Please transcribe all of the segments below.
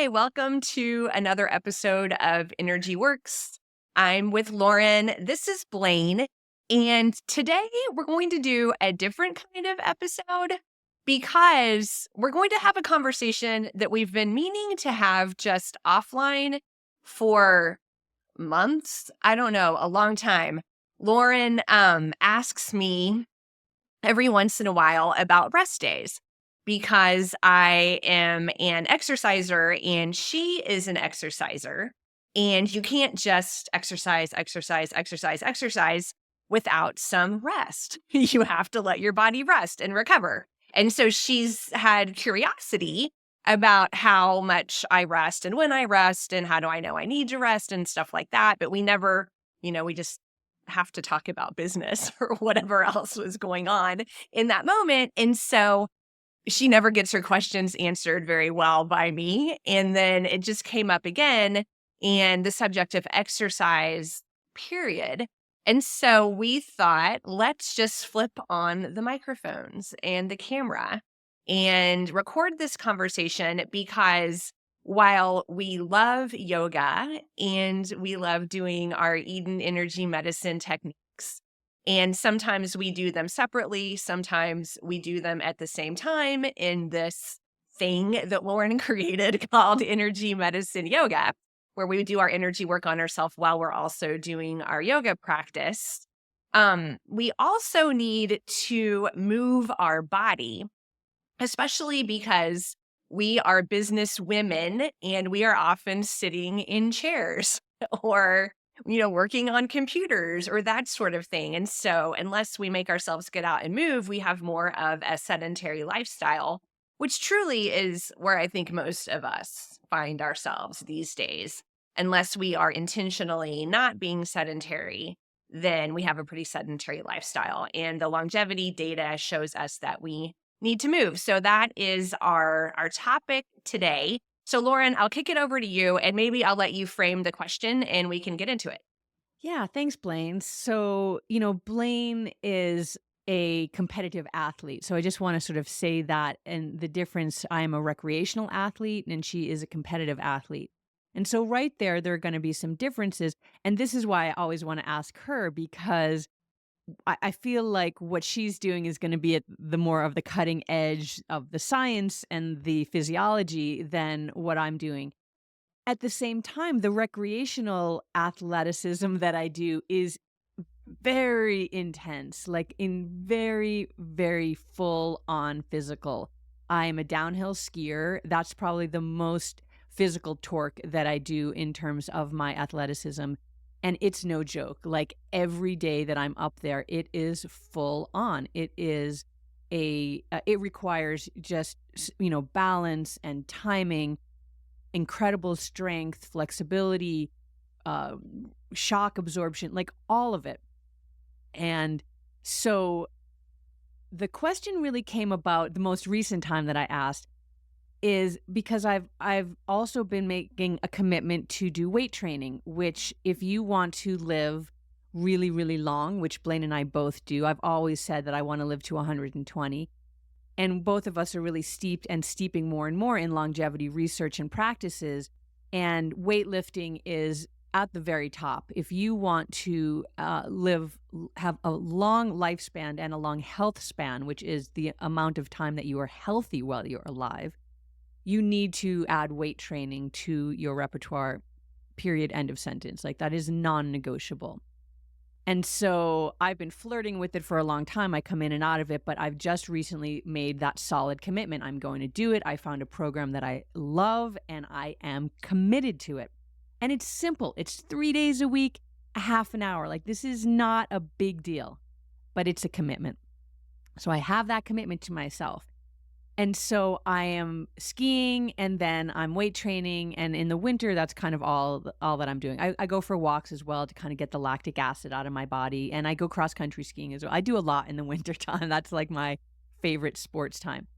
Hi, welcome to another episode of Energy Works. I'm with Lauren. This is Blaine. And today we're going to do a different kind of episode because we're going to have a conversation that we've been meaning to have just offline for months. I don't know, a long time. Lauren asks me every once in a while about rest days because I am an exerciser and she is an exerciser. And you can't just exercise without some rest. You have to let your body rest and recover. And so she's had curiosity about how much I rest and when I rest and how do I know I need to rest and stuff like that. But we never, we just have to talk about business or whatever else was going on in that moment. And so she never gets her questions answered very well by me. And then it just came up again and the subject of exercise, period. And so we thought, let's just flip on the microphones and the camera and record this conversation because while we love yoga and we love doing our Eden energy medicine techniques, and sometimes we do them separately, sometimes we do them at the same time in this thing that Lauren created called energy medicine yoga, where we do our energy work on ourselves while we're also doing our yoga practice. We also need to move our body, especially because we are business women and we are often sitting in chairs or, working on computers or that sort of thing. And so unless we make ourselves get out and move, we have more of a sedentary lifestyle, which truly is where I think most of us find ourselves these days. Unless we are intentionally not being sedentary, then we have a pretty sedentary lifestyle. And the longevity data shows us that we need to move. So that is our topic today. So Lauren, I'll kick it over to you and maybe I'll let you frame the question and we can get into it. Yeah, thanks, Blaine. So, Blaine is a competitive athlete. So I just want to sort of say that and the difference. I am a recreational athlete and she is a competitive athlete. And so, right there are going to be some differences. And this is why I always want to ask her because I feel like what she's doing is going to be at the more of the cutting edge of the science and the physiology than what I'm doing. At the same time, the recreational athleticism that I do is very intense, like in very, very full on physical. I'm a downhill skier. That's probably the most physical torque that I do in terms of my athleticism. And it's no joke. Like every day that I'm up there, it is full on. It requires just, balance and timing, incredible strength, flexibility, uh, shock absorption, like all of it. And so the question really came about the most recent time that I asked is because I've also been making a commitment to do weight training, which if you want to live really, really long, which Blaine and I both do, I've always said that I want to live to 120. And both of us are really steeped and steeping more and more in longevity research and practices. And weightlifting is at the very top. If you want to have a long lifespan and a long health span, which is the amount of time that you are healthy while you're alive, you need to add weight training to your repertoire, period, end of sentence. Like that is non negotiable. And so I've been flirting with it for a long time. I come in and out of it, but I've just recently made that solid commitment. I'm going to do it. I found a program that I love and I am committed to it. And it's simple. It's 3 days a week, a half an hour. Like this is not a big deal, but it's a commitment. So I have that commitment to myself. And so I am skiing and then I'm weight training. And in the winter, that's kind of all that I'm doing. I go for walks as well to kind of get the lactic acid out of my body. And I go cross country skiing as well. I do a lot in the winter time. That's like my favorite sports time.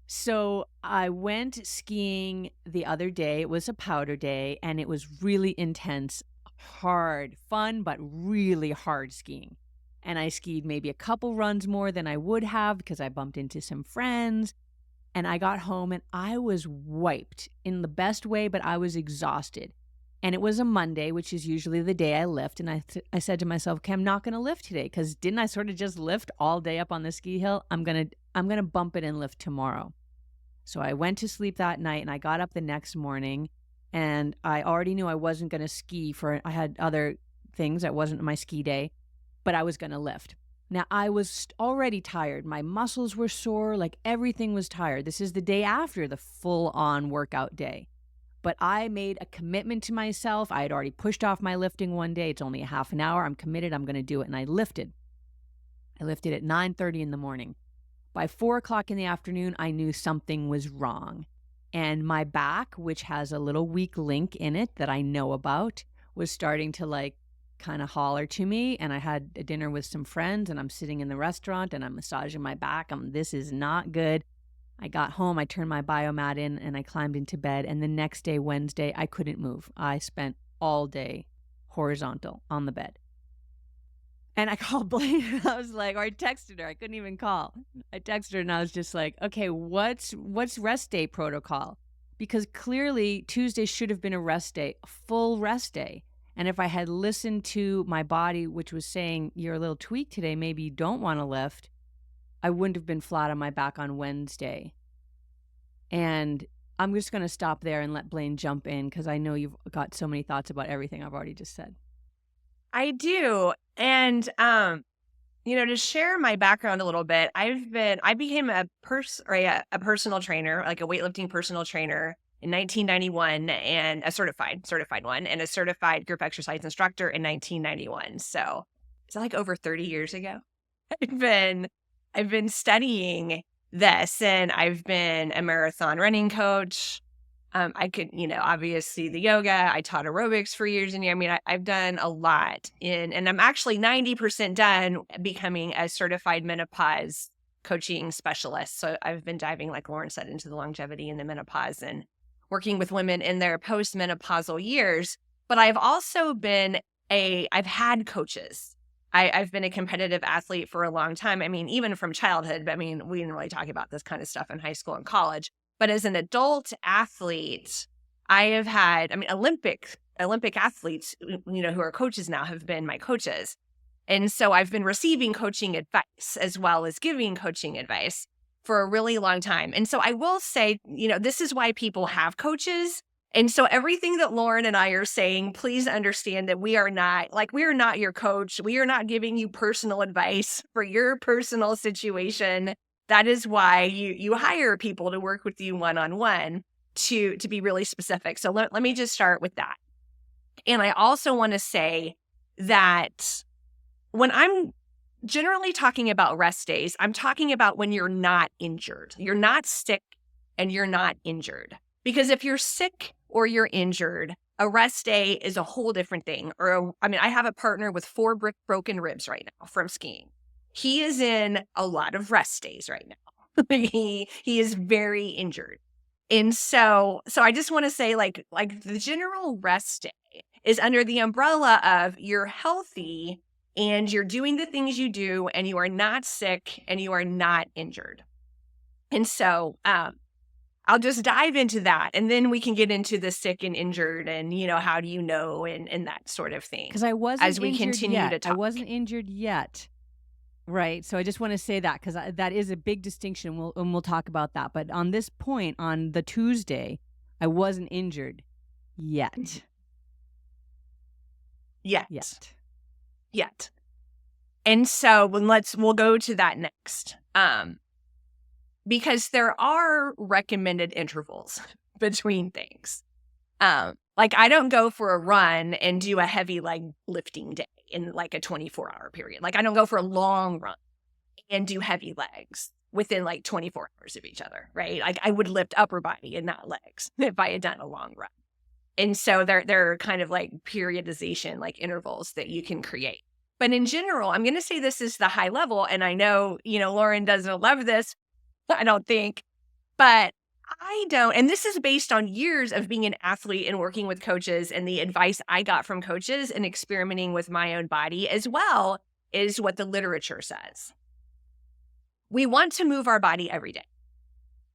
So I went skiing the other day. It was a powder day and it was really intense, hard, fun, but really hard skiing. And I skied maybe a couple runs more than I would have because I bumped into some friends And I got home and I was wiped in the best way, but I was exhausted. And it was a Monday, which is usually the day I lift. And I said to myself, okay, I'm not going to lift today because didn't I sort of just lift all day up on the ski hill? I'm going to bump it and lift tomorrow. So I went to sleep that night and I got up the next morning and I already knew I wasn't going to ski I had other things. That wasn't my ski day, but I was going to lift. Now, I was already tired. My muscles were sore, like everything was tired. This is the day after the full-on workout day. But I made a commitment to myself. I had already pushed off my lifting one day. It's only a half an hour. I'm committed. I'm going to do it. And I lifted. I lifted at 9:30 in the morning. By 4 o'clock in the afternoon, I knew something was wrong. And my back, which has a little weak link in it that I know about, was starting to kind of holler to me. And I had a dinner with some friends and I'm sitting in the restaurant and I'm massaging my back. This is not good. I got home, I turned my biomat in and I climbed into bed. And the next day, Wednesday, I couldn't move. I spent all day horizontal on the bed. And I called Blaine. I was like, or I texted her. I couldn't even call. I texted her and I was just like, okay, what's rest day protocol? Because clearly Tuesday should have been a rest day, a full rest day. And if I had listened to my body, which was saying, you're a little tweaked today, maybe you don't want to lift, I wouldn't have been flat on my back on Wednesday. And I'm just going to stop there and let Blaine jump in because I know you've got so many thoughts about everything I've already just said. I do. And, to share my background a little bit, I became a personal trainer, like a weightlifting personal trainer in 1991 and a certified one and a certified group exercise instructor in 1991. So it's like over 30 years ago. I've been studying this and I've been a marathon running coach. I could, obviously the yoga, I taught aerobics for years and years. I mean, I've done a lot and I'm actually 90% done becoming a certified menopause coaching specialist. So I've been diving, like Lauren said, into the longevity and the menopause and working with women in their postmenopausal years. But I've also I've had coaches. I've been a competitive athlete for a long time. I mean, even from childhood, but we didn't really talk about this kind of stuff in high school and college. But as an adult athlete, I have had, Olympic athletes, who are coaches now have been my coaches. And so I've been receiving coaching advice as well as giving coaching advice for a really long time. And so I will say, this is why people have coaches. And so everything that Lauren and I are saying, please understand that we are not your coach. We are not giving you personal advice for your personal situation. That is why you hire people to work with you one-on-one to be really specific. So let me just start with that. And I also want to say that when I'm generally talking about rest days, I'm talking about when you're not injured. You're not sick and you're not injured. Because if you're sick or you're injured, a rest day is a whole different thing. I have a partner with 4 broken ribs right now from skiing. He is in a lot of rest days right now. He is very injured. And so I just want to say like the general rest day is under the umbrella of you're healthy and you're doing the things you do and you are not sick and you are not injured. And so I'll just dive into that and then we can get into the sick and injured and, how do you know and that sort of thing. Because I wasn't as we injured continue yet. to talk. I wasn't injured yet. Right. So I just want to say that because that is a big distinction. We'll talk about that. But on this point, on the Tuesday, I wasn't injured yet. Yet. And so we'll go to that next. Because there are recommended intervals between things. I don't go for a run and do a heavy lifting day in like a 24-hour period. I don't go for a long run and do heavy legs within 24 hours of each other, right? I would lift upper body and not legs if I had done a long run. And so there are kind of periodization, intervals that you can create. But in general, I'm going to say this is the high level. And I know, Lauren doesn't love this, I don't think, but I don't. And this is based on years of being an athlete and working with coaches and the advice I got from coaches and experimenting with my own body, as well as what the literature says. We want to move our body every day.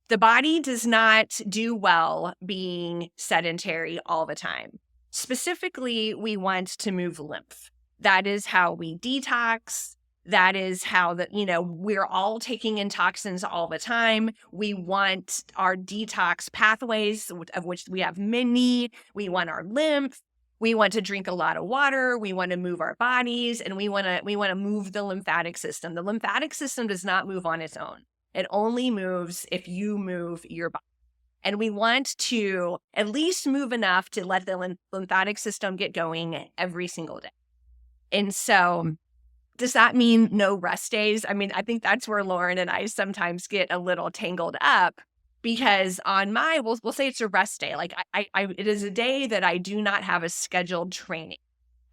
The body does not do well being sedentary all the time. Specifically, we want to move lymph. That is how we detox. That is how we're all taking in toxins all the time. We want our detox pathways, of which we have many. We want our lymph. We want to drink a lot of water. We want to move our bodies, and we want to move the lymphatic system. The lymphatic system does not move on its own. It only moves if you move your body. And we want to at least move enough to let the lymphatic system get going every single day. And so, does that mean no rest days? I mean, I think that's where Lauren and I sometimes get a little tangled up, because on we'll say it's a rest day. Like it is a day that I do not have a scheduled training.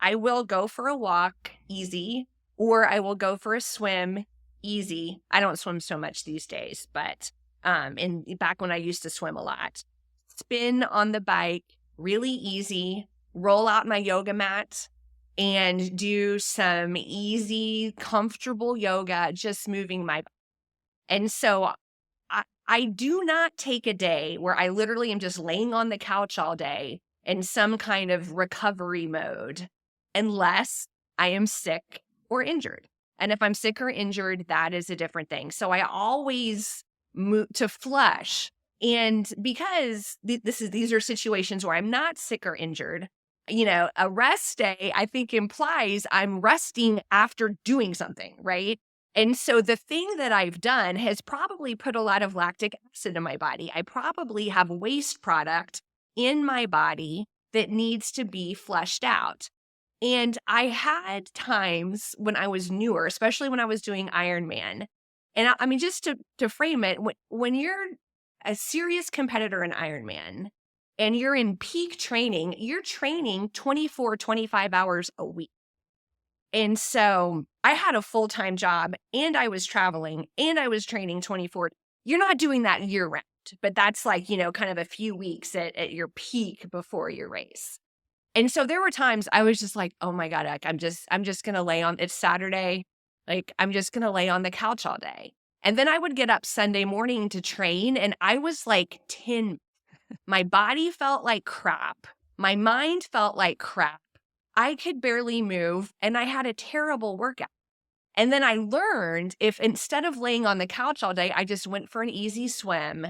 I will go for a walk, easy, or I will go for a swim, easy. I don't swim so much these days, but back when I used to swim a lot. Spin on the bike, really easy, roll out my yoga mat and do some easy, comfortable yoga, just moving my body. And so I do not take a day where I literally am just laying on the couch all day in some kind of recovery mode, unless I am sick or injured. And if I'm sick or injured, that is a different thing. So I always move to flush. And because these are situations where I'm not sick or injured, a rest day, I think, implies I'm resting after doing something, right? And so the thing that I've done has probably put a lot of lactic acid in my body. I probably have waste product in my body that needs to be flushed out. And I had times when I was newer, especially when I was doing Ironman. And I mean, just to frame it, when you're a serious competitor in Ironman and you're in peak training, you're training 24, 25 hours a week. And so I had a full-time job and I was traveling and I was training 24. You're not doing that year round, but that's like, kind of a few weeks at your peak before your race. And so there were times I was just like, oh my God, I'm just going to it's Saturday. Like, I'm just going to lay on the couch all day. And then I would get up Sunday morning to train and I was like my body felt like crap. My mind felt like crap. I could barely move and I had a terrible workout. And then I learned, if instead of laying on the couch all day, I just went for an easy swim,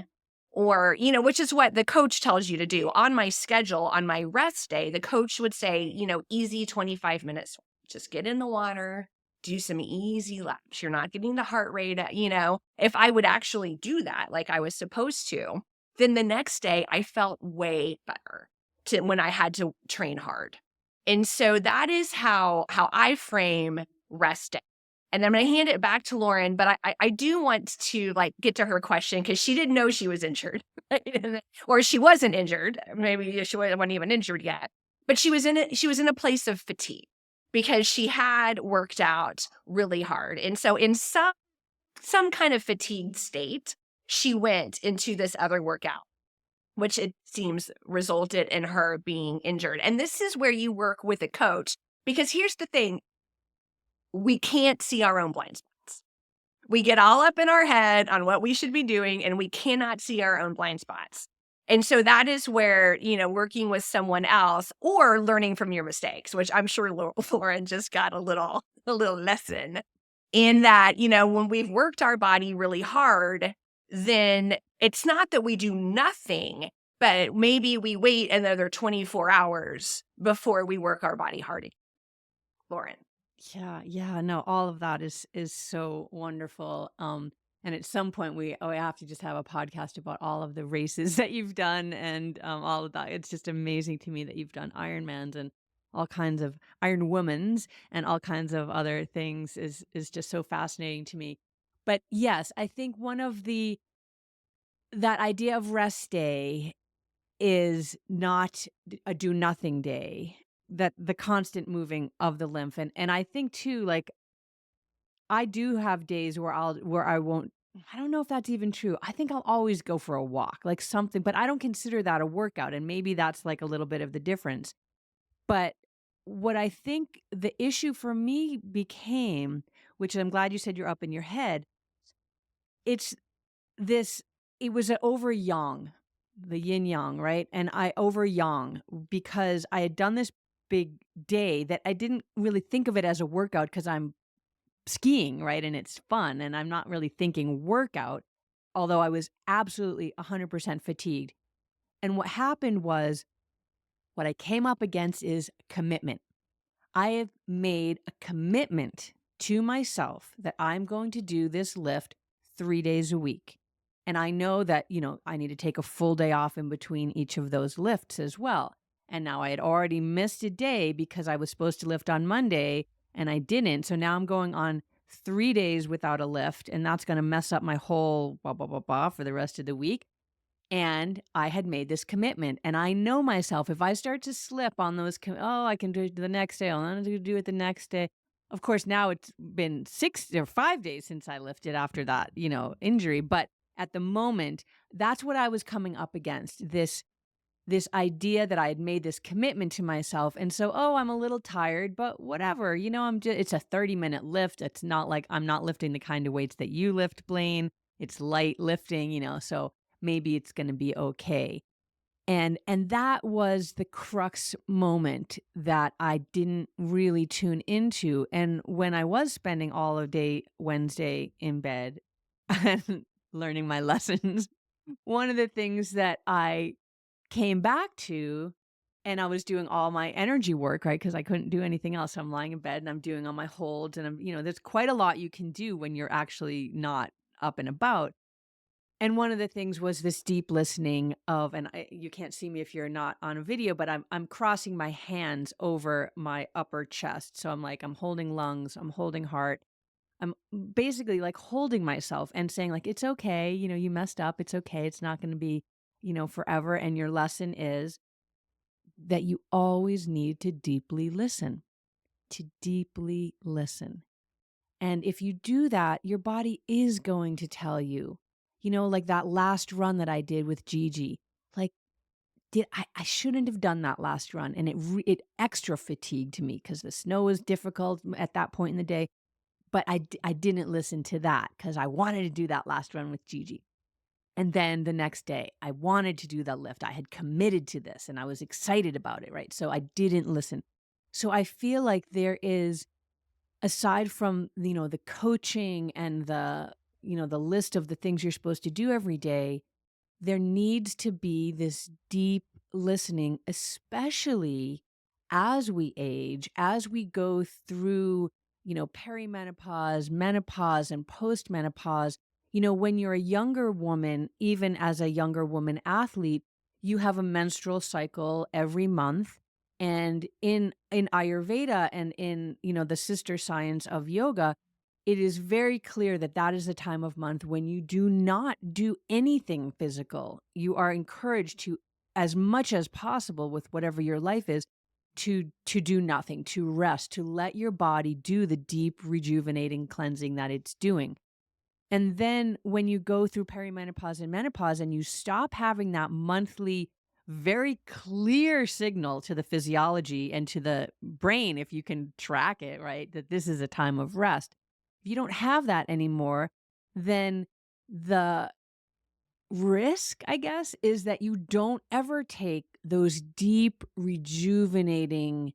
or, which is what the coach tells you to do. On my schedule, on my rest day, the coach would say, easy 25 minutes. Just get in the water, do some easy laps. You're not getting the heart rate, If I would actually do that like I was supposed to, then the next day I felt way better when I had to train hard. And so that is how I frame rest day. And I'm going to hand it back to Lauren, but I do want to get to her question, because she didn't know she was injured or she wasn't injured. Maybe she wasn't even injured yet, but she was in a place of fatigue because she had worked out really hard. And so in some kind of fatigued state, she went into this other workout, which it seems resulted in her being injured. And this is where you work with a coach, because here's the thing. We can't see our own blind spots. We get all up in our head on what we should be doing, and we cannot see our own blind spots. And so that is where, working with someone else or learning from your mistakes, which I'm sure Lauren just got a little lesson in that, when we've worked our body really hard, then it's not that we do nothing, but maybe we wait another 24 hours before we work our body hard again. Lauren. Yeah, no, all of that is so wonderful. And at some point we have to just have a podcast about all of the races that you've done and all of that. It's just amazing to me that you've done Ironmans and all kinds of Iron Womans and all kinds of other things is just so fascinating to me. But yes, I think that idea of rest day is not a do nothing day, that the constant moving of the lymph. And I think too, I do have days where I won't, I don't know if that's even true. I think I'll always go for a walk, like something, but I don't consider that a workout. And maybe that's like a little bit of the difference. But what I think the issue for me became, which I'm glad you said you're up in your head, it's this it was a over yang, the yin yang, right? And I over yang because I had done this big day that I didn't really think of it as a workout because I'm skiing, right? And it's fun and I'm not really thinking workout, although I was absolutely 100% fatigued. And what happened was what I came up against is commitment. I have made a commitment to myself that I'm going to do this lift 3 days a week. And I know that, I need to take a full day off in between each of those lifts as well. And now I had already missed a day because I was supposed to lift on Monday and I didn't. So now I'm going on 3 days without a lift, and that's going to mess up my whole blah, blah, blah, blah for the rest of the week. And I had made this commitment, and I know myself. If I start to slip on those, oh, I can do it the next day. I'm going to do it the next day. Of course, now it's been 6 or 5 days since I lifted after that, injury. But at the moment, that's what I was coming up against. This idea that I had made this commitment to myself. And so, oh, I'm a little tired, but whatever, it's a 30-minute lift. It's not like I'm not lifting the kind of weights that you lift, Blaine. It's light lifting, so maybe it's going to be okay. And that was the crux moment that I didn't really tune into. And when I was spending all of day Wednesday in bed and learning my lessons, one of the things that I came back to, and I was doing all my energy work, right? Because I couldn't do anything else. So I'm lying in bed and I'm doing all my holds, and there's quite a lot you can do when you're actually not up and about. And one of the things was this deep listening of, and you can't see me if you're not on a video, but I'm crossing my hands over my upper chest. So I'm holding lungs, I'm holding heart. I'm basically like holding myself and saying like, it's okay. You messed up. It's okay. It's not going to be, forever. And your lesson is that you always need to deeply listen, to deeply listen. And if you do that, your body is going to tell you, like that last run that I did with Gigi, like, I shouldn't have done that last run. And it extra fatigued me because the snow was difficult at that point in the day. But I didn't listen to that because I wanted to do that last run with Gigi. And then the next day, I wanted to do that lift. I had committed to this and I was excited about it, right? So I didn't listen. So I feel like there is, aside from, the coaching and the list of the things you're supposed to do every day, there needs to be this deep listening, especially as we age, as we go through, perimenopause, menopause, and postmenopause. When you're a younger woman, even as a younger woman athlete, you have a menstrual cycle every month. And in Ayurveda and in, the sister science of yoga, it is very clear that that is the time of month when you do not do anything physical. You are encouraged to, as much as possible with whatever your life is, to do nothing, to rest, to let your body do the deep rejuvenating cleansing that it's doing. And then when you go through perimenopause and menopause and you stop having that monthly, very clear signal to the physiology and to the brain, if you can track it, right, that this is a time of rest. If you don't have that anymore, then the risk, I guess, is that you don't ever take those deep, rejuvenating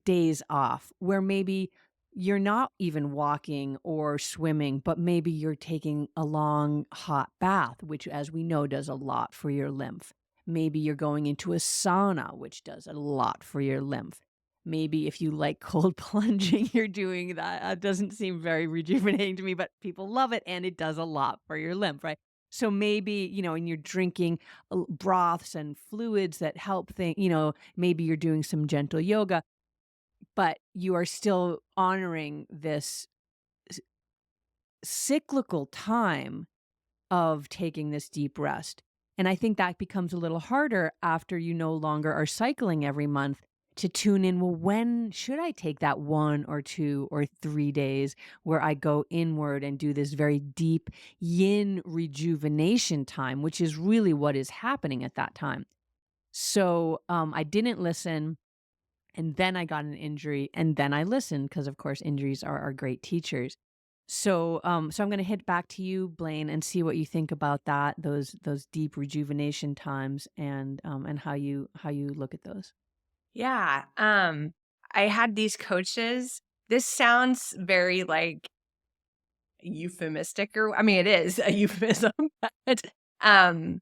days off where maybe you're not even walking or swimming, but maybe you're taking a long hot bath, which, as we know, does a lot for your lymph. Maybe you're going into a sauna, which does a lot for your lymph. Maybe if you like cold plunging, you're doing that. It doesn't seem very rejuvenating to me, but people love it and it does a lot for your lymph, right? So maybe, and you're drinking broths and fluids that help maybe you're doing some gentle yoga, but you are still honoring this cyclical time of taking this deep rest. And I think that becomes a little harder after you no longer are cycling every month to tune in. Well, when should I take that 1 or 2 or 3 days where I go inward and do this very deep yin rejuvenation time, which is really what is happening at that time. So I didn't listen. And then I got an injury and then I listened because, of course, injuries are great teachers. So, so I'm going to hit back to you, Blaine, and see what you think about that, those deep rejuvenation times, and how you look at those. Yeah. I had these coaches. This sounds very like euphemistic, or I mean, it is a euphemism. but, um,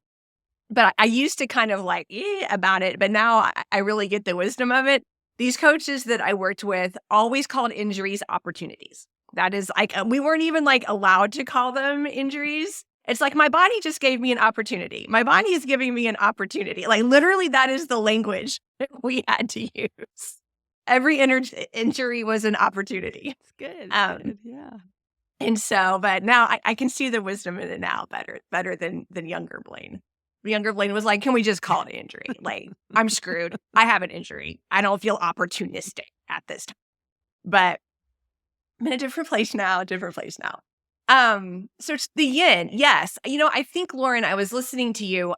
but I used to kind of like about it, but now I really get the wisdom of it. These coaches that I worked with always called injuries opportunities. That is like we weren't even like allowed to call them injuries. It's like my body just gave me an opportunity. My body is giving me an opportunity. Like literally, that is the language that we had to use. Every injury was an opportunity. It's good. It's Um, good. Yeah. and so, but now I can see the wisdom in it now better than younger Blaine. The younger Blaine was like, "Can we just call it an injury? Like, I'm screwed. I have an injury. I don't feel opportunistic at this time." But I'm in a different place now. Different place now. So it's the yin. Yes, I think Lauren, I was listening to you.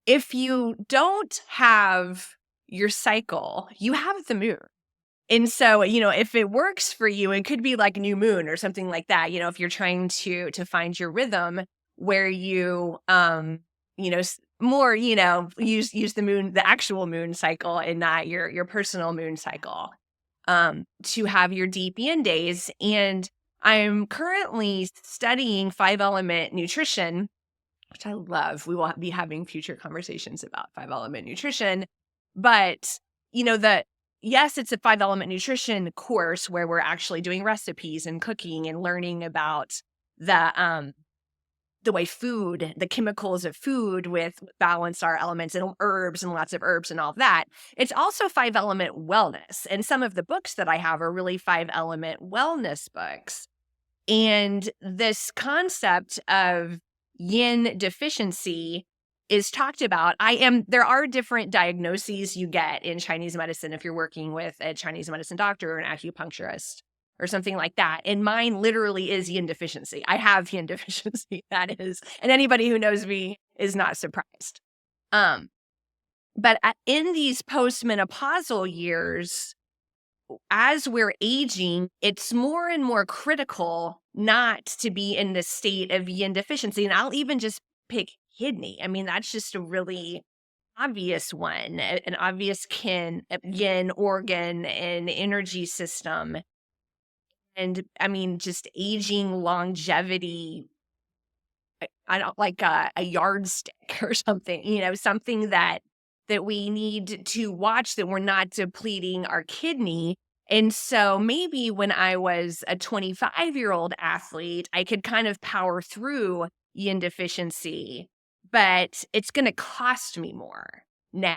If you don't have your cycle, you have the moon. And so, if it works for you, it could be like new moon or something like that. If you're trying to find your rhythm where you more, use the moon, the actual moon cycle and not your personal moon cycle, to have your deep yin days. And I'm currently studying 5-element nutrition, which I love. We will be having future conversations about 5-element nutrition, but the yes, it's a 5-element nutrition course where we're actually doing recipes and cooking and learning about the way food, the chemicals of food with balance our elements and herbs and lots of herbs and all of that. It's also 5-element wellness. And some of the books that I have are really 5-element wellness books. And this concept of yin deficiency is talked about. There are different diagnoses you get in Chinese medicine if you're working with a Chinese medicine doctor or an acupuncturist or something like that. And mine literally is yin deficiency. I have yin deficiency, that is. And anybody who knows me is not surprised. But in these postmenopausal years, as we're aging, it's more and more critical not to be in this state of yin deficiency. And I'll even just pick kidney. I mean, that's just a really obvious one, an obvious yin organ and energy system. And I mean, just aging longevity, I don't like a yardstick or something, something that we need to watch that we're not depleting our kidney. And so maybe when I was a 25-year-old athlete, I could kind of power through yin deficiency, but it's going to cost me more now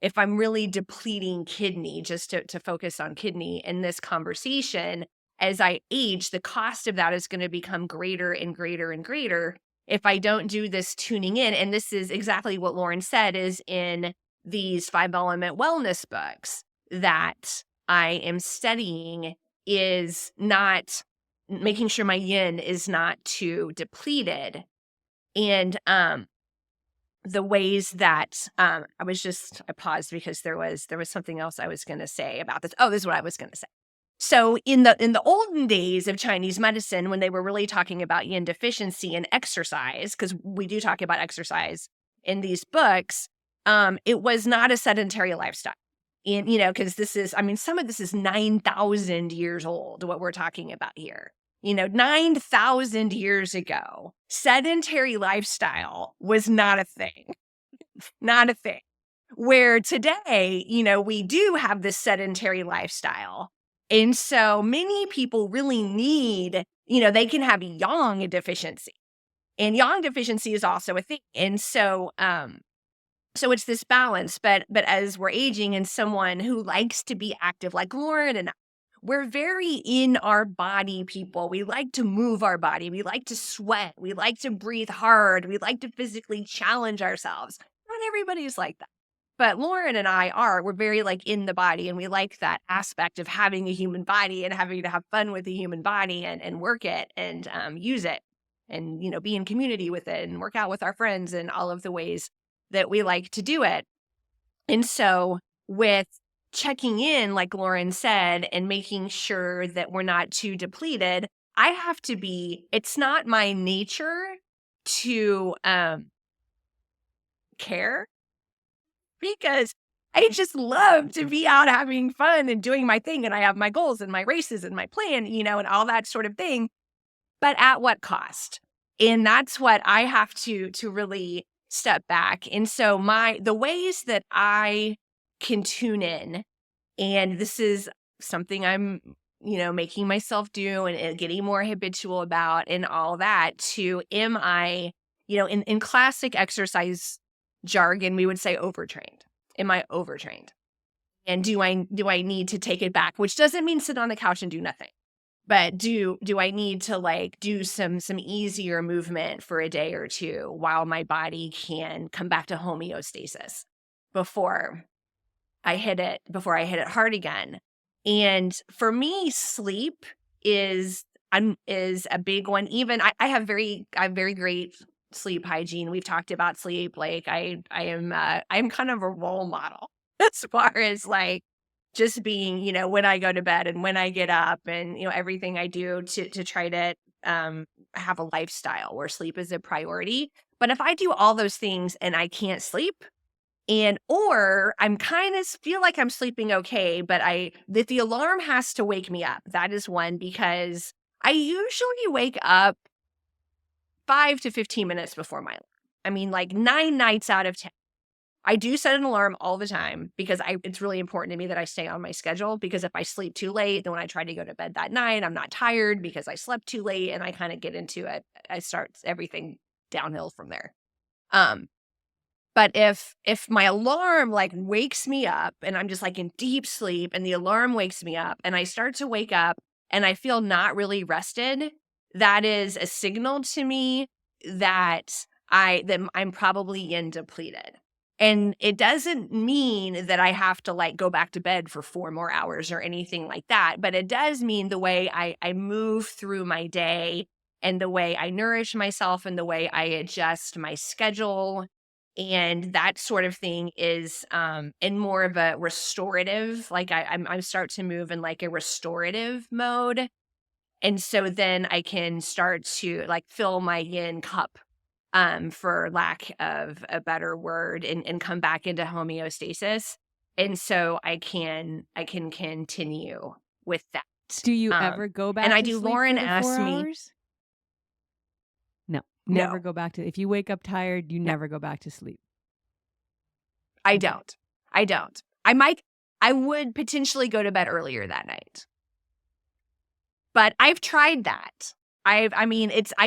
if I'm really depleting kidney, just to focus on kidney in this conversation. As I age, the cost of that is going to become greater and greater and greater if I don't do this tuning in. And this is exactly what Lauren said is in these 5-element wellness books that I am studying, is not making sure my yin is not too depleted. And the ways that I paused because there was something else I was going to say about this. Oh, this is what I was going to say. So in the olden days of Chinese medicine, when they were really talking about yin deficiency and exercise, because we do talk about exercise in these books, it was not a sedentary lifestyle. And, because some of this is 9,000 years old, what we're talking about here. 9,000 years ago, sedentary lifestyle was not a thing. Not a thing. Where today, we do have this sedentary lifestyle. And so many people really need, they can have yang deficiency. And yang deficiency is also a thing. And so so it's this balance, but as we're aging and someone who likes to be active like Lauren and I, we're very in our body people. We like to move our body. We like to sweat. We like to breathe hard. We like to physically challenge ourselves. Not everybody's like that. But Lauren and we're very like in the body, and we like that aspect of having a human body and having to have fun with the human body and work it and use it and, be in community with it and work out with our friends and all of the ways that we like to do it. And so with checking in, like Lauren said, and making sure that we're not too depleted, I have to be, it's not my nature to care, because I just love to be out having fun and doing my thing. And I have my goals and my races and my plan, and all that sort of thing. But at what cost? And that's what I have to really step back. And so the ways that I can tune in, and this is something I'm, making myself do and getting more habitual about and all that, am I, in classic exercise jargon, we would say overtrained. Am I overtrained? And do I need to take it back? Which doesn't mean sit on the couch and do nothing. But do I need to do some easier movement for a day or two while my body can come back to homeostasis before I hit it hard again? And for me, sleep is a big one. Even I have very great sleep hygiene. We've talked about sleep. I'm kind of a role model as far as just being, when I go to bed and when I get up and, everything I do to try to have a lifestyle where sleep is a priority. But if I do all those things and I can't sleep, or I'm kind of feel like I'm sleeping okay, but that the alarm has to wake me up. That is one, because I usually wake up 5 to 15 minutes before my alarm. I mean, 9 nights out of 10. I do set an alarm all the time because it's really important to me that I stay on my schedule, because if I sleep too late, then when I try to go to bed that night, I'm not tired because I slept too late, and I kind of get into it. I start everything downhill from there. But if my alarm wakes me up and I'm just in deep sleep and the alarm wakes me up and I start to wake up and I feel not really rested, that is a signal to me that I'm probably depleted. And it doesn't mean that I have to go back to bed for 4 more hours or anything like that. But it does mean the way I move through my day and the way I nourish myself and the way I adjust my schedule and that sort of thing is in more of a restorative, I start to move in a restorative mode. And so then I can start to fill my yin cup, for lack of a better word, and come back into homeostasis. And so I can continue with that. Do you ever go back and I to do, sleep Lauren for the asked 4 me, hours? No, no, never go back to. If you wake up tired, you no, never go back to sleep. I Okay. don't. I would potentially go to bed earlier that night. But I've tried that. I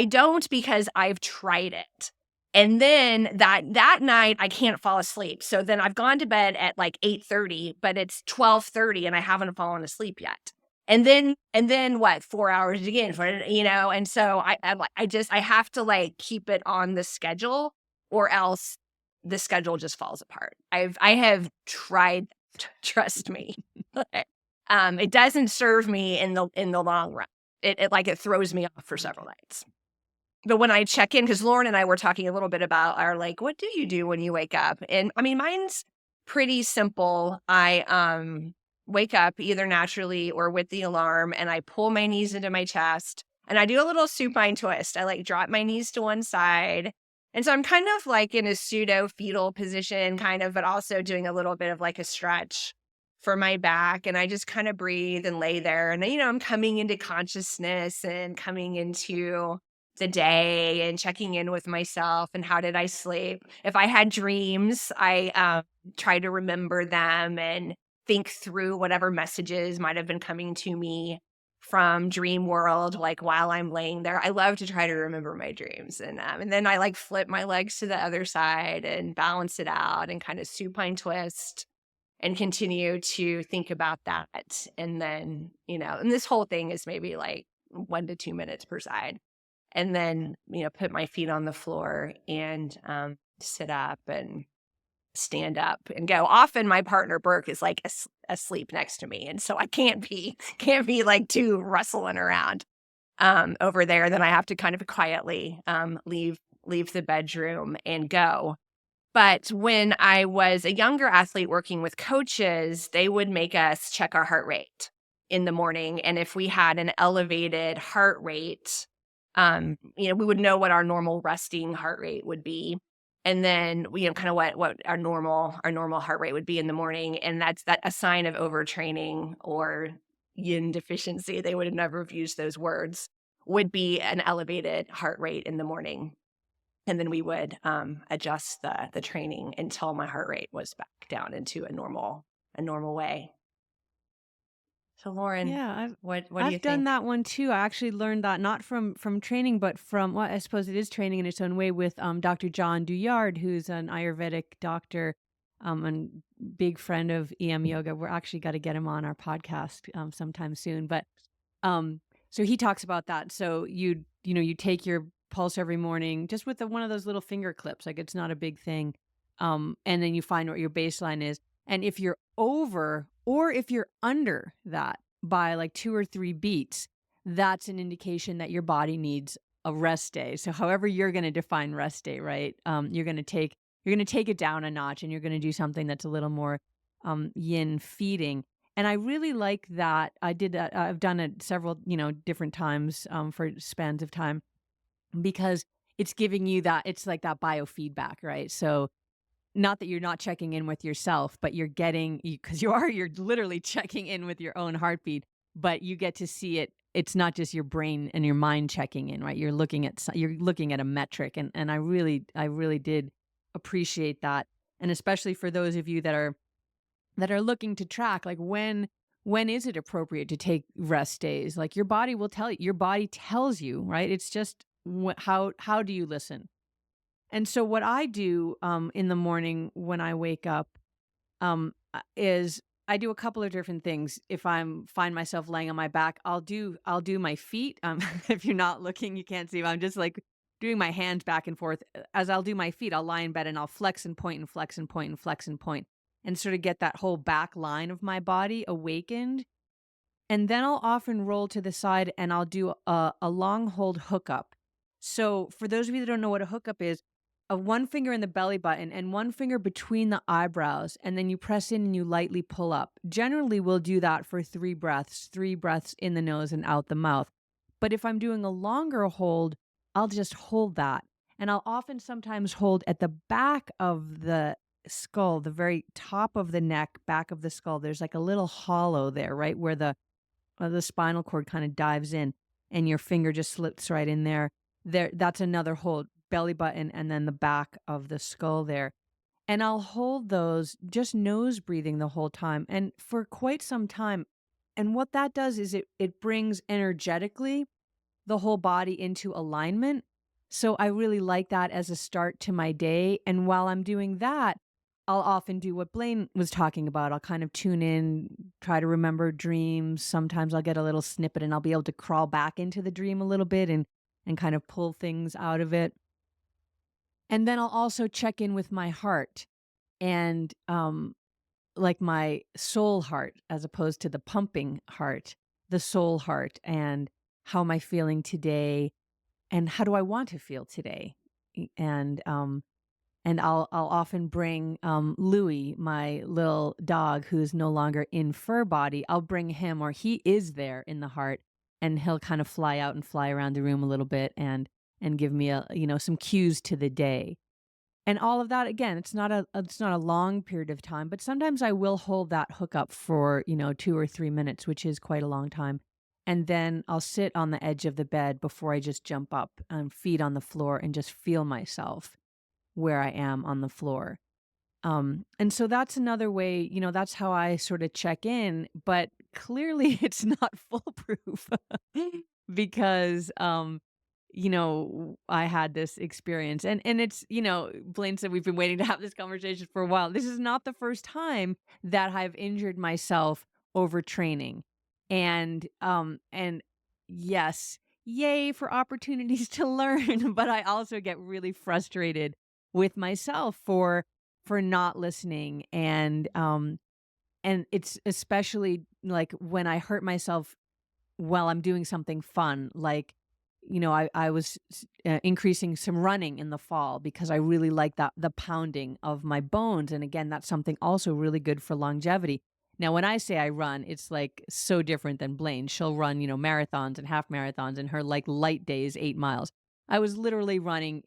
don't, because I've tried it. And then that night I can't fall asleep. So then I've gone to bed at 8:30, but it's 12:30 and I haven't fallen asleep yet. And then what, 4 hours again and so I have to keep it on the schedule, or else the schedule just falls apart. I have tried, trust me. It doesn't serve me in the long run. It throws me off for several nights. But when I check in, because Lauren and I were talking a little bit about our what do you do when you wake up? And I mean, mine's pretty simple. I wake up either naturally or with the alarm, and I pull my knees into my chest, and I do a little supine twist. I drop my knees to one side. And so I'm kind of in a pseudo fetal position, kind of, but also doing a little bit of a stretch for my back. And I just kind of breathe and lay there. And, I'm coming into consciousness and coming into the day and checking in with myself and how did I sleep. If I had dreams, I try to remember them and think through whatever messages might have been coming to me from dream world, while I'm laying there. I love to try to remember my dreams. And then I flip my legs to the other side and balance it out and kind of supine twist and continue to think about that. And then, and this whole thing is maybe 1 to 2 minutes per side. And then, put my feet on the floor and sit up and stand up and go. Often my partner Burke is asleep next to me. And so I can't be too rustling around over there. Then I have to kind of quietly leave the bedroom and go. But when I was a younger athlete working with coaches, they would make us check our heart rate. in the morning. And if we had an elevated heart rate, we would know what our normal resting heart rate would be. And then, kind of what our normal heart rate would be in the morning. And that's that a sign of overtraining or yin deficiency. They would have never have used those words, would be an elevated heart rate in the morning. And then we would adjust the training until my heart rate was back down into a normal way. So Lauren, Yeah, I've what do you I've done think? that one too. I actually learned that not from training, but from, well, I suppose it is training in its own way, with Dr. John Duyard, who's an Ayurvedic doctor, and big friend of EM yoga. We're actually got to get him on our podcast sometime soon. But um, so he talks about that. So you take your pulse every morning just with one of those little finger clips. Like, it's not a big thing. And then you find what your baseline is. And if you're over or if you're under that by like 2 or 3 beats, that's an indication that your body needs a rest day. So however you're going to define rest day, right? You're going to take it down a notch, and you're going to do something that's a little more yin feeding. And I really like that. I did that. I've done it several, different times for spans of time, because it's giving you that. It's like that biofeedback, right? So not that you're not checking in with yourself, but you're getting, because you're literally checking in with your own heartbeat, but you get to see it. It's not just your brain and your mind checking in, right? You're looking at a metric, and I really did appreciate that, and especially for those of you that are looking to track, like, when is it appropriate to take rest days? Like, your body will tell you. Your body tells you, right? It's just how do you listen? And so what I do in the morning when I wake up is I do a couple of different things. If I'm find myself laying on my back, I'll do my feet. If you're not looking, you can't see. But I'm just like doing my hands back and forth. As I'll do my feet, I'll lie in bed and I'll flex and point and flex and point and flex and point, and sort of get that whole back line of my body awakened. And then I'll often roll to the side and I'll do a long hold hookup. So, for those of you that don't know what a hookup is, a one finger in the belly button and one finger between the eyebrows, and then you press in and you lightly pull up. Generally, we'll do that for 3 breaths in the nose and out the mouth. But if I'm doing a longer hold, I'll just hold that. And I'll often sometimes hold at the back of the skull, the very top of the neck, back of the skull. There's like a little hollow there, right? Where the spinal cord kind of dives in, and your finger just slips right in there. That's another hold, belly button and then the back of the skull there. And I'll hold those, just nose breathing the whole time, and for quite some time. And what that does is it brings energetically the whole body into alignment. So I really like that as a start to my day. And while I'm doing that, I'll often do what Blaine was talking about. I'll kind of tune in, try to remember dreams. Sometimes I'll get a little snippet and I'll be able to crawl back into the dream a little bit and kind of pull things out of it. And then I'll also check in with my heart, and like my soul heart, as opposed to the pumping heart, the soul heart, and how am I feeling today, and how do I want to feel today? And I'll often bring Louis, my little dog who's no longer in fur body. I'll bring him, or he is there in the heart, and he'll kind of fly out and fly around the room a little bit, and give me some cues to the day. And all of that, again, it's not a long period of time, but sometimes I will hold that hookup for 2 or 3 minutes, which is quite a long time. And then I'll sit on the edge of the bed before I just jump up and feet on the floor and just feel myself where I am on the floor. And so that's another way, that's how I sort of check in, but clearly it's not foolproof because, I had this experience, and it's, Blaine said we've been waiting to have this conversation for a while. This is not the first time that I've injured myself overtraining. And yes, yay for opportunities to learn, but I also get really frustrated with myself for not listening. And it's especially like when I hurt myself while I'm doing something fun, like, I was increasing some running in the fall because I really like that, the pounding of my bones. And again, that's something also really good for longevity. Now, when I say I run, it's like so different than Blaine. She'll run, marathons and half marathons, and her like light day is 8 miles. I was literally running,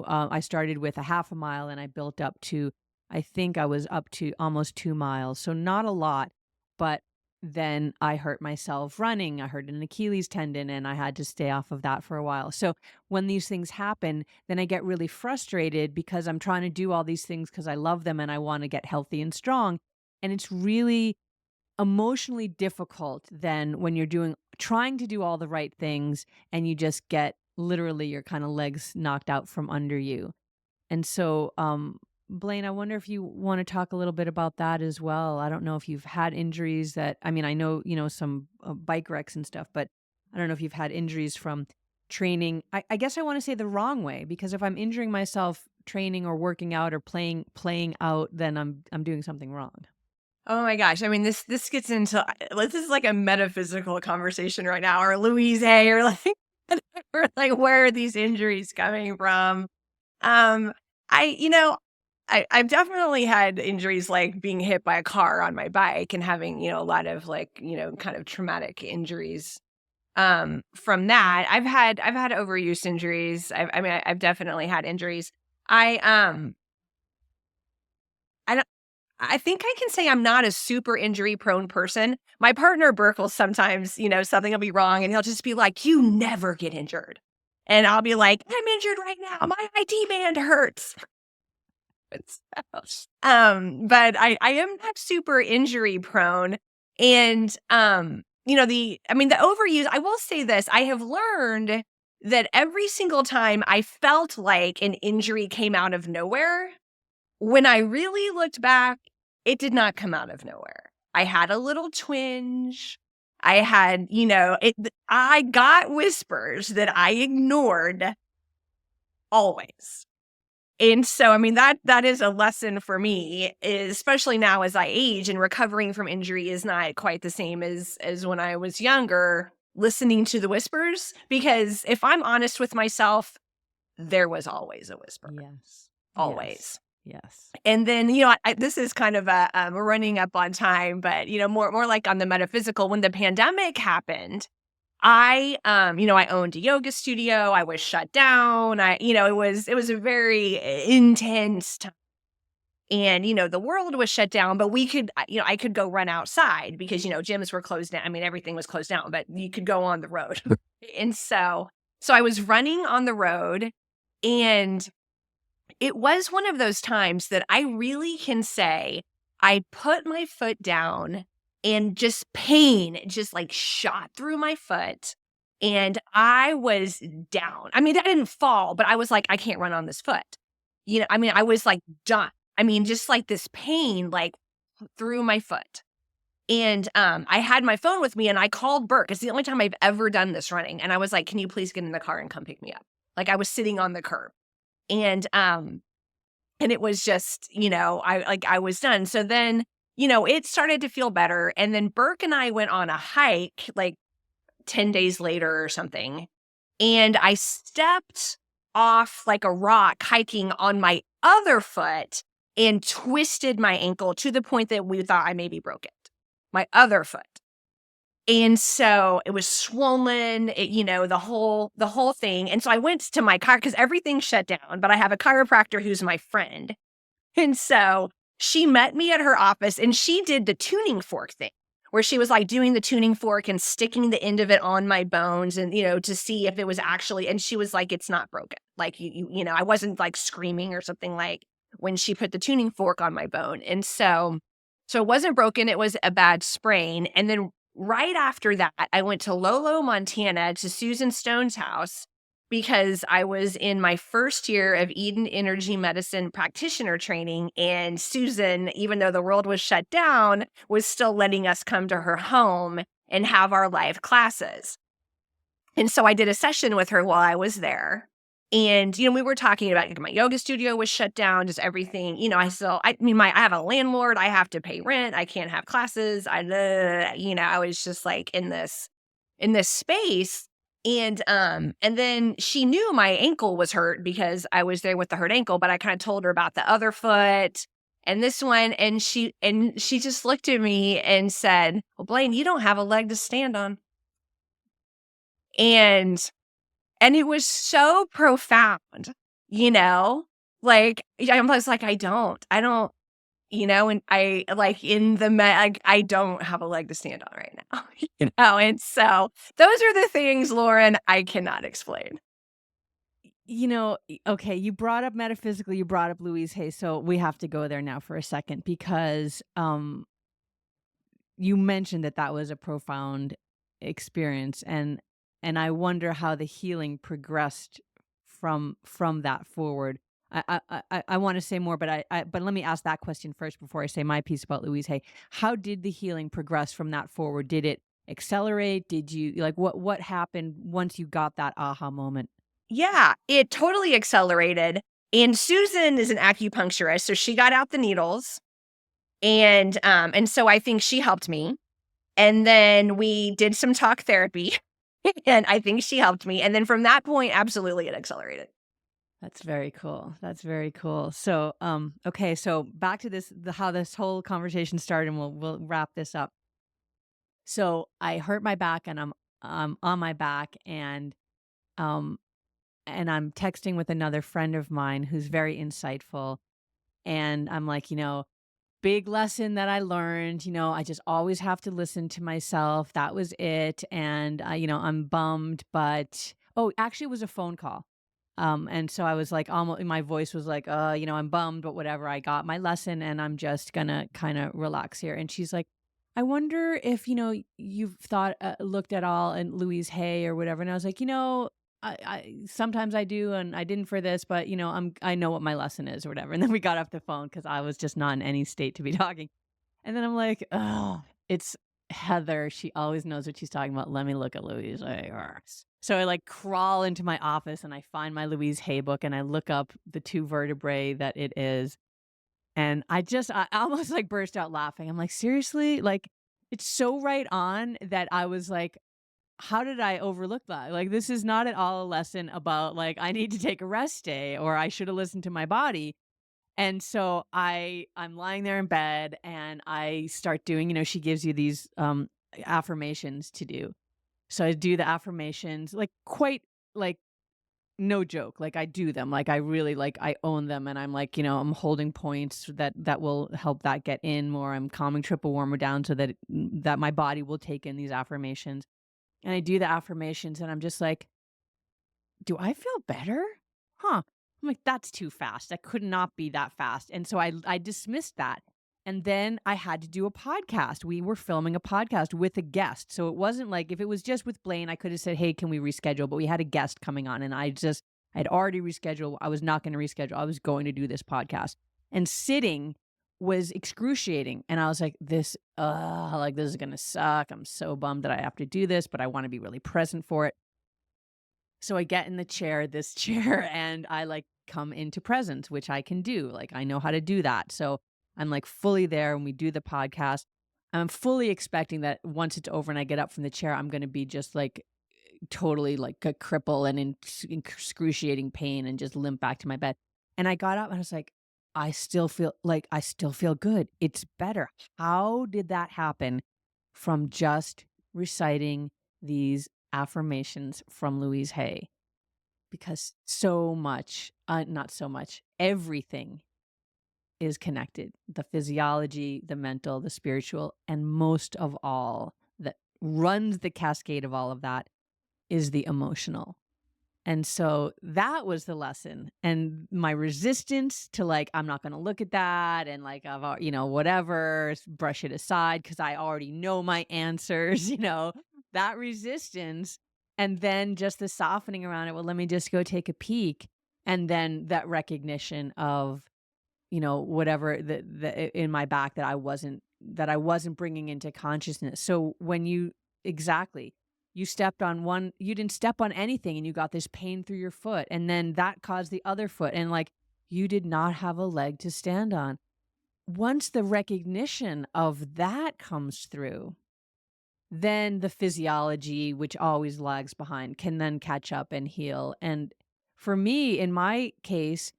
I started with a half a mile and I built up to, I think I was up to almost 2 miles. So not a lot, but then I hurt myself running. I hurt an Achilles tendon and I had to stay off of that for a while. So when these things happen, then I get really frustrated because I'm trying to do all these things because I love them and I want to get healthy and strong. And it's really emotionally difficult then when you're trying to do all the right things and you just get literally your kind of legs knocked out from under you. And so, Blaine, I wonder if you want to talk a little bit about that as well. I don't know if you've had injuries I mean, I know, some bike wrecks and stuff, but I don't know if you've had injuries from training. I guess I want to say the wrong way, because if I'm injuring myself training or working out or playing out, then I'm doing something wrong. Oh my gosh. I mean, this gets into this is like a metaphysical conversation right now, or Louise A, or like or like where are these injuries coming from? Um, I've definitely had injuries like being hit by a car on my bike and having, a lot of like, kind of traumatic injuries from that. I've had overuse injuries. I've definitely had injuries. I um I don't I think I can say I'm not a super injury prone person. My partner Burke will sometimes, something will be wrong and he'll just be like, "You never get injured." And I'll be like, "I'm injured right now. My IT band hurts." But I am not super injury prone. And the overuse, I will say this, I have learned that every single time I felt like an injury came out of nowhere, when I really looked back, it did not come out of nowhere. I had a little twinge. I had, I got whispers that I ignored always. And so, I mean, that is a lesson for me, especially now as I age, and recovering from injury is not quite the same as when I was younger, listening to the whispers, because if I'm honest with myself, there was always a whisper. Yes. Always. Yes. And then, this is kind of we're running up on time, but, more like on the metaphysical. When the pandemic happened, I owned a yoga studio. I was shut down. It was a very intense time. And, the world was shut down, but I could go run outside because, gyms were closed down. I mean, everything was closed down, but you could go on the road. And so I was running on the road, and it was one of those times that I really can say I put my foot down and just pain just like shot through my foot and I was down. I mean, I didn't fall, but I was like, I can't run on this foot. I was like done. I mean, just like this pain like through my foot. And I had my phone with me and I called Burke. It's the only time I've ever done this running. And I was like, can you please get in the car and come pick me up? Like I was sitting on the curb. And it was just, I was done. So then, it started to feel better. And then Burke and I went on a hike like 10 days later or something. And I stepped off like a rock hiking on my other foot and twisted my ankle to the point that we thought I maybe broke it. My other foot. And so it was swollen, the whole thing. And so I went to my car because everything shut down, but I have a chiropractor who's my friend. And so she met me at her office and she did the tuning fork thing where she was like doing the tuning fork and sticking the end of it on my bones and, to see if it was actually, and she was like, it's not broken. Like, I wasn't like screaming or something like when she put the tuning fork on my bone. And so it wasn't broken. It was a bad sprain. And then right after that, I went to Lolo, Montana to Susan Stone's house because I was in my first year of Eden Energy Medicine practitioner training. And Susan, even though the world was shut down, was still letting us come to her home and have our live classes. And so I did a session with her while I was there. And, we were talking about my yoga studio was shut down, just everything, I have a landlord, I have to pay rent, I can't have classes. I was just like in this space. And then she knew my ankle was hurt because I was there with the hurt ankle, but I kind of told her about the other foot And this one, and she just looked at me and said, "Well, Blaine, you don't have a leg to stand on." And it was so profound, you know? Like, I was like, I don't, and I like like, I don't have a leg to stand on right now, And so those are the things, Lauren, I cannot explain. Okay, you brought up metaphysically, you brought up Louise Hay, so we have to go there now for a second because you mentioned that that was a profound experience, and I wonder how the healing progressed from that forward. I want to say more, but but let me ask that question first before I say my piece about Louise Hay. How did the healing progress from that forward? Did it accelerate? Did you like what happened once you got that aha moment? Yeah, it totally accelerated. And Susan is an acupuncturist, so she got out the needles, and so I think she helped me. And then we did some talk therapy, and I think she helped me. And then from that point, absolutely, it accelerated. That's very cool. That's very cool. So, okay, so back to how this whole conversation started, and we'll wrap this up. So I hurt my back, and I'm on my back, um and I'm texting with another friend of mine who's very insightful, and I'm like, big lesson that I learned, I just always have to listen to myself. That was it. And I'm bummed, but oh, actually it was a phone call. And so I was like, almost, my voice was like, I'm bummed, but whatever. I got my lesson and I'm just gonna kind of relax here. And she's like, I wonder if, you've looked at all and Louise Hay or whatever. And I was like, I sometimes I do, and I didn't for this, but I know what my lesson is or whatever. And then we got off the phone because I was just not in any state to be talking. And then I'm like, oh, it's Heather. She always knows what she's talking about. Let me look at Louise Hay. So I like crawl into my office and I find my Louise Hay book and I look up the two vertebrae that it is. And I almost like burst out laughing. I'm like, seriously? Like, it's so right on that I was like, how did I overlook that? Like, this is not at all a lesson about like I need to take a rest day or I should have listened to my body. And so I'm lying there in bed and I start doing, she gives you these affirmations to do. So I do the affirmations like quite like no joke. Like I do them. Like I really like I own them and I'm like, I'm holding points that will help that get in more. I'm calming triple warmer down so that my body will take in these affirmations. And I do the affirmations and I'm just like, do I feel better? Huh. I'm like, that's too fast. That could not be that fast. And so I dismissed that. And then I had to do a podcast. We were filming a podcast with a guest. So it wasn't like if it was just with Blaine, I could have said, hey, can we reschedule? But we had a guest coming on and I'd already rescheduled. I was not going to reschedule. I was going to do this podcast. And sitting was excruciating. And I was like, this is going to suck. I'm so bummed that I have to do this, but I want to be really present for it. So I get in this chair, and I like come into presence, which I can do. Like I know how to do that. So I'm like fully there when we do the podcast. I'm fully expecting that once it's over and I get up from the chair, I'm going to be just like totally like a cripple and in excruciating pain and just limp back to my bed. And I got up and I was like, I still feel good. It's better. How did that happen from just reciting these affirmations from Louise Hay? Because so much, not so much, everything is connected. The physiology, the mental, the spiritual, and most of all, that runs the cascade of all of that is the emotional. And so that was the lesson. And my resistance to like, I'm not going to look at that and like, whatever, brush it aside because I already know my answers, that resistance. And then just the softening around it. Well, let me just go take a peek. And then that recognition of, whatever the in my back that I wasn't bringing into consciousness. So when exactly, you didn't step on anything and you got this pain through your foot. And then that caused the other foot. And like, you did not have a leg to stand on. Once the recognition of that comes through, then the physiology, which always lags behind, can then catch up and heal. And for me, in my case,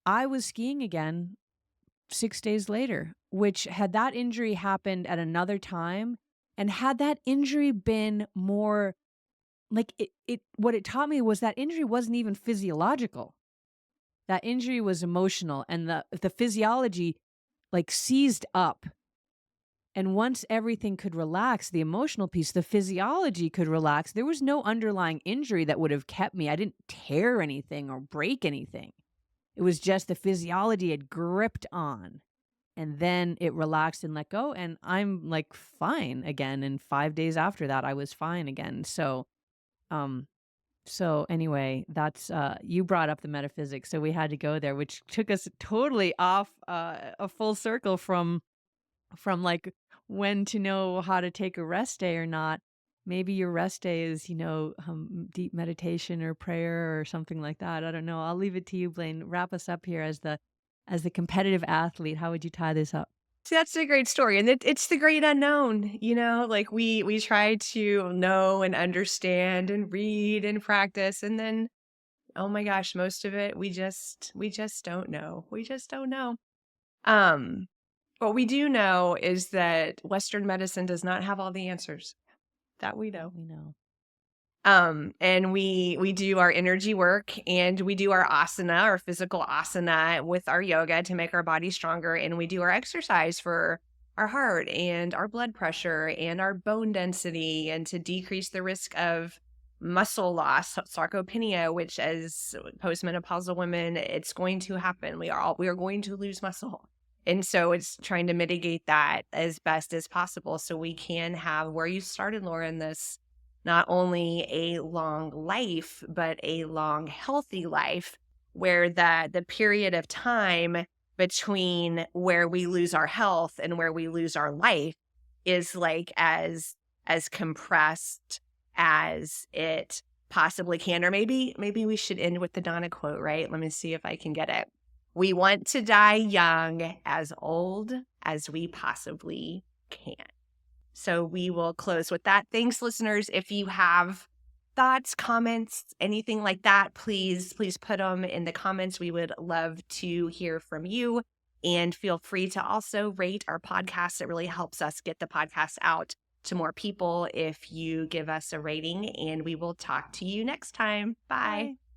I was skiing again 6 days later, which had that injury happened at another time, and had that injury been more like what it taught me was that injury wasn't even physiological. That injury was emotional, and the physiology like seized up. And once everything could relax, the emotional piece, the physiology could relax. There was no underlying injury that would have kept me. I didn't tear anything or break anything. It was just the physiology had gripped on, and then it relaxed and let go. And I'm like fine again. And 5 days after that, I was fine again. Um, so anyway, that's you brought up the metaphysics, so we had to go there, which took us totally off a full circle from like when to know how to take a rest day or not. Maybe your rest day is, deep meditation or prayer or something like that. I don't know. I'll leave it to you, Blaine. Wrap us up here as the competitive athlete. How would you tie this up? See, that's a great story, and it's the great unknown, like, we try to know and understand and read and practice, and then, oh my gosh, most of it, we just don't know. We just don't know. Um, what we do know is that Western medicine does not have all the answers. That we know. We know. And we do our energy work, and we do our asana, our physical asana with our yoga to make our body stronger. And we do our exercise for our heart and our blood pressure and our bone density, and to decrease the risk of muscle loss, sarcopenia, which as postmenopausal women, it's going to happen. We are going to lose muscle. And so it's trying to mitigate that as best as possible so we can have, where you started, Laura, in this, not only a long life, but a long, healthy life, where the period of time between where we lose our health and where we lose our life is like as compressed as it possibly can. Or maybe we should end with the Donna quote, right? Let me see if I can get it. We want to die young, as old as we possibly can. So we will close with that. Thanks, listeners. If you have thoughts, comments, anything like that, please put them in the comments. We would love to hear from you. And feel free to also rate our podcast. It really helps us get the podcast out to more people if you give us a rating. And we will talk to you next time. Bye. Bye.